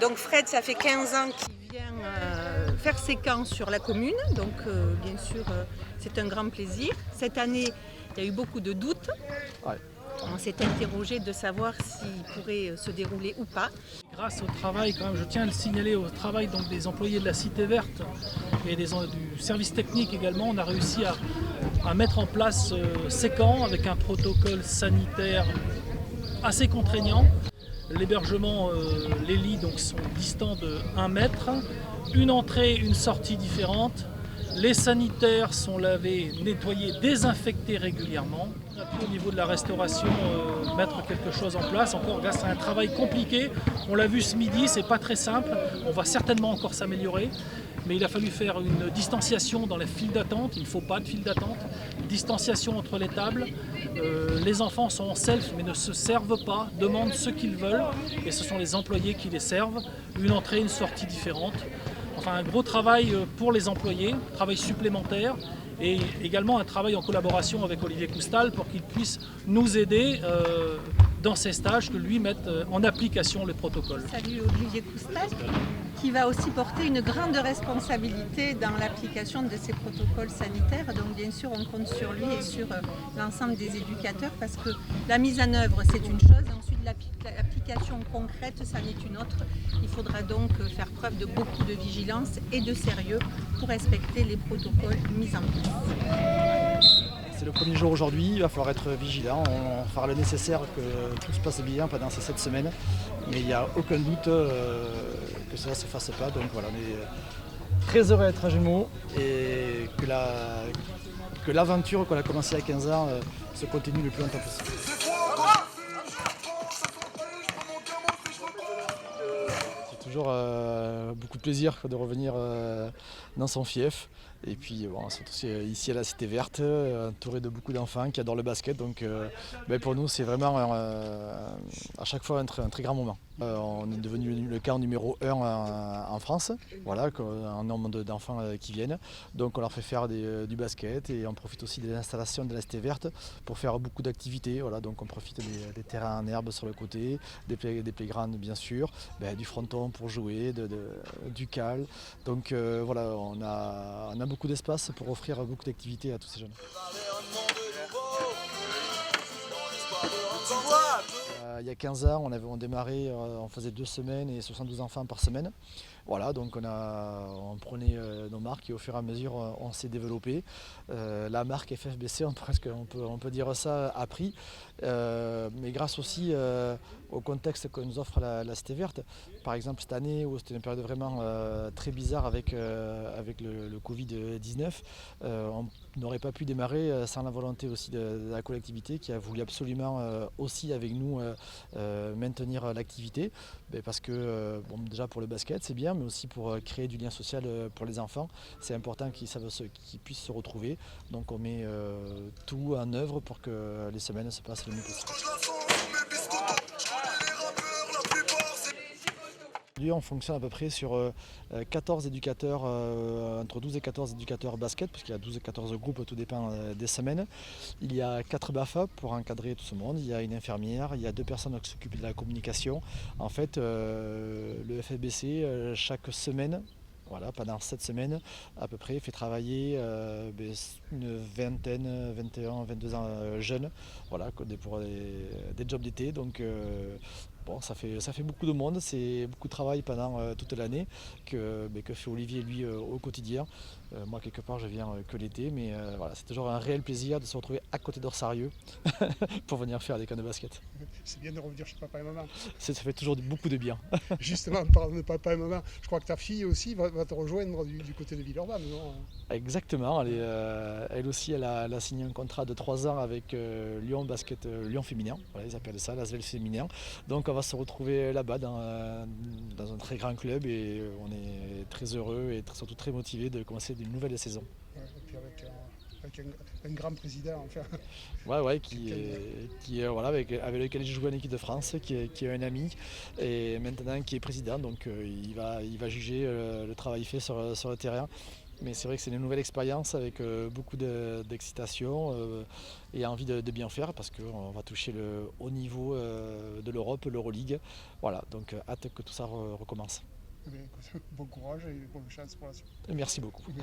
Donc Fred, ça fait 15 ans qu'il vient faire ses camps sur la commune. Donc bien sûr, c'est un grand plaisir. Cette année, il y a eu beaucoup de doutes. Ouais. On s'est interrogé de savoir s'il pourrait se dérouler ou pas. Grâce au travail, quand même, je tiens à le signaler, au travail donc, des employés de la Cité Verte et du service technique également, on a réussi à mettre en place ces camps avec un protocole sanitaire assez contraignant. L'hébergement, les lits donc, sont distants de 1 mètre, une entrée, une sortie différente. Les sanitaires sont lavés, nettoyés, désinfectés régulièrement. On a pu au niveau de la restauration mettre quelque chose en place, encore grâce à un travail compliqué. On l'a vu ce midi, c'est pas très simple, on va certainement encore s'améliorer. Mais il a fallu faire une distanciation dans les files d'attente, il ne faut pas de file d'attente, distanciation entre les tables. Les enfants sont en self mais ne se servent pas, demandent ce qu'ils veulent et ce sont les employés qui les servent. Une entrée, une sortie différente. Enfin, un gros travail pour les employés, travail supplémentaire et également un travail en collaboration avec Olivier Coustal pour qu'il puisse nous aider dans ces stages, que lui mette en application les protocoles. Salut Olivier Coustal, qui va aussi porter une grande responsabilité dans l'application de ces protocoles sanitaires. Donc bien sûr, on compte sur lui et sur l'ensemble des éducateurs parce que la mise en œuvre, c'est une chose, et ensuite l'application concrète, ça en est une autre. Il faudra donc faire preuve de beaucoup de vigilance et de sérieux pour respecter les protocoles mis en place. C'est le premier jour aujourd'hui, il va falloir être vigilant, on fera le nécessaire que tout se passe bien pendant ces 7 semaines, mais il n'y a aucun doute que cela ne se fasse pas. Donc voilà, on est très heureux d'être à Jumeaux et que l'aventure qu'on a commencée à 15 ans se continue le plus longtemps possible. C'est toujours beaucoup de plaisir de revenir dans son fief. Et puis bon, c'est aussi ici à la Cité Verte, entouré de beaucoup d'enfants qui adorent le basket. Donc pour nous, c'est vraiment à chaque fois un très grand moment. On est devenu le camp numéro 1 en France, voilà, un nombre d'enfants qui viennent. Donc on leur fait faire du basket et on profite aussi des installations de la Cité Verte pour faire beaucoup d'activités. Voilà, donc on profite des terrains en herbe sur le côté, des playgrounds bien sûr, du fronton pour jouer, du cal. Donc voilà, on a beaucoup d'espace pour offrir beaucoup d'activités à tous ces jeunes. Il y a 15 ans, on démarrait, on faisait 2 semaines et 72 enfants par semaine. Voilà, donc on prenait nos marques et au fur et à mesure on s'est développé. La marque FFBC, on peut dire ça, a pris, mais grâce aussi au contexte que nous offre la Cité Verte. Par exemple cette année où c'était une période vraiment très bizarre avec le Covid-19, on n'aurait pas pu démarrer sans la volonté aussi de la collectivité qui a voulu absolument aussi avec nous maintenir l'activité, parce que déjà pour le basket c'est bien, mais aussi pour créer du lien social pour les enfants, c'est important qu'ils puissent se retrouver. Donc on met tout en œuvre pour que les semaines se passent le mieux possible. On fonctionne à peu près sur 14 éducateurs, entre 12 et 14 éducateurs basket, puisqu'il y a 12 et 14 groupes, tout dépend des semaines. Il y a 4 BAFA pour encadrer tout ce monde, il y a une infirmière, il y a 2 personnes qui s'occupent de la communication. En fait, le FFBC, chaque semaine, voilà, pendant 7 semaines à peu près, fait travailler une vingtaine, 21, 22 ans jeunes, voilà, pour des jobs d'été. Donc ça fait beaucoup de monde, c'est beaucoup de travail pendant toute l'année que fait Olivier lui au quotidien. Moi quelque part je viens que l'été, mais voilà, c'est toujours un réel plaisir de se retrouver à côté d'Orsarieux pour venir faire des camps de basket. C'est bien de revenir chez papa et maman. Ça fait toujours beaucoup de bien. Justement, en parlant de papa et maman, je crois que ta fille aussi va te rejoindre du côté de Villeurbanne, non ? Exactement, elle aussi elle a signé un contrat de 3 ans avec Lyon Basket, Lyon Féminin, voilà, ils appellent ça l'Asvel Féminin. Donc on va se retrouver là-bas dans un très grand club et on est très heureux et surtout très motivés de commencer une nouvelle saison. Ouais, et puis avec un grand président, enfin. Ouais, voilà, avec lequel j'ai joué en équipe de France, qui est un ami et maintenant qui est président, donc il va juger le travail fait sur le terrain. mais c'est vrai que c'est une nouvelle expérience avec beaucoup d'excitation et envie de bien faire parce qu'on va toucher le haut niveau de l'Europe, l'Euroleague. Voilà, donc hâte que tout ça recommence. Eh bien, écoute, bon courage et bonne chance pour la suite. Merci beaucoup.